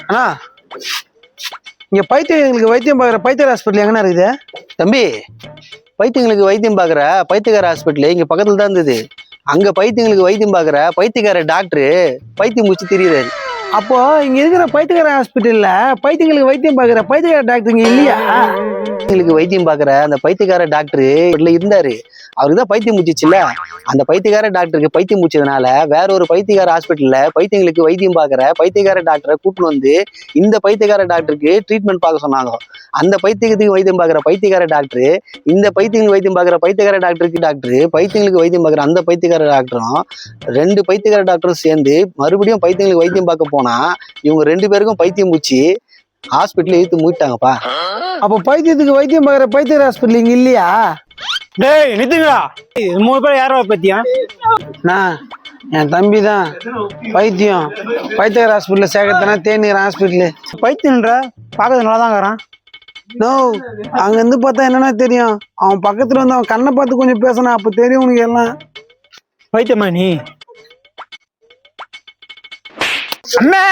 அண்ணா இங்க பைத்தியங்களுக்கு வைத்தியம் பார்க்குற பைத்தியர் ஹாஸ்பிட்டல் எங்கண்ணா இருக்குது? தம்பி, பைத்தியங்களுக்கு வைத்தியம் பார்க்குற பைத்தியக்கார ஹாஸ்பிட்டல் இங்க பக்கத்துல தான் இருந்தது. அங்க பைத்தியங்களுக்கு வைத்தியம் பார்க்குற பைத்தியக்கார டாக்டரு பைத்தியம் முடிச்சு தெரியுறாரு. அப்போ இங்க இருக்கிற பைத்தியக்கார ஹாஸ்பிட்டல்ல பைத்தியங்களுக்கு வைத்தியம் பார்க்குற பைத்தியக்கார டாக்டர் இங்க இல்லையா? பைத்தியங்களுக்கு வைத்தியம் பார்க்குற அந்த பைத்தியக்கார டாக்டரு இருந்தாரு. அவருக்கு தான் பைத்தியம் முடிச்சுச்சுல்ல. அந்த பைத்தியக்கார டாக்டருக்கு பைத்தியம் முடிச்சதுனால வேற ஒரு பைத்தியக்கார ஹாஸ்பிட்டல்ல பைத்தியங்களுக்கு வைத்தியம் பார்க்குற பைத்தியக்கார டாக்டரை கூப்பிட்டு வந்து இந்த பைத்தியக்கார டாக்டருக்கு ட்ரீட்மெண்ட் பார்க்க சொன்னாங்க. அந்த பைத்தியத்துக்கு வைத்தியம் பார்க்குற பைத்தியக்கார டாக்டரு இந்த பைத்தியங்களுக்கு வைத்தியம் பார்க்குற பைத்தியக்கார டாக்டரு பைத்தியங்களுக்கு வைத்தியம் பார்க்குற அந்த பைத்தியக்கார டாக்டரும் 2 பைத்தியக்கார டாக்டரும் சேர்ந்து மறுபடியும் பைத்தியங்களுக்கு வைத்தியம் பார்க்க போனா இவங்க 2 பேருக்கும் பைத்தியம் முடிச்சு ஹாஸ்பிட்டல் இழுத்து மூட்டாங்கப்பா. அப்போ பைத்தியத்துக்கு வைத்தியம் பார்க்குற பைத்தியர் ஹாஸ்பிட்டல் இங்க இல்லையா? டேய் நித்துங்களா, 3 பேர் யாரோ பத்தியம்? நான் என் தம்பி தான் பைத்தியம் பைத்தியக்கார ஹாஸ்பிட்டல் சேர்க்கறதுனா தேனிக்கிற ஹாஸ்பிட்டலு. பைத்தியன்ற பார்க்கறது நல்லா தான் இருக்கிறான். நோ, அங்க இருந்து பார்த்தா என்னன்னா தெரியும். அவன் பக்கத்துல வந்து அவன் கண்ணை பார்த்து கொஞ்சம் பேசினா அப்ப தெரியும் உனக்கு எல்லாம். பைத்தியமா நீ? அண்ணா